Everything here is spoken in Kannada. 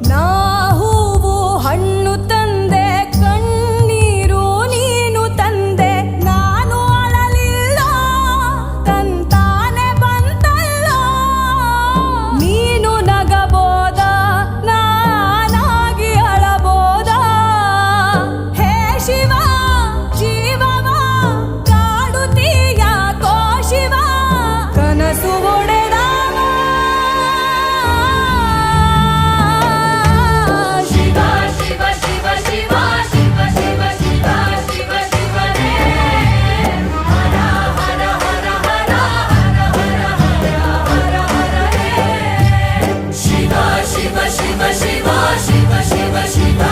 ನಾ ಹೂವು ಹಣ್ಣು ತಂದೆ ಕಣ್ಣೀರು ನೀನು ತಂದೆ ನಾನು ಅಳಲಿಲ್ಲ ತಂತಾನೆ ಬಂತಲ್ಲ ನೀನು ನಗಬೋದ ನಾನಾಗಿ ಅಳಬೋದ ಹೇ ಶಿವ ಜೀವವ ಕಾಡುತ್ತೀಯ ಕೋ ಶಿವ ಕನಸು ಒಡೆದ Shiva, Shiva, Shiva, Shiva, Shiva, Shiva.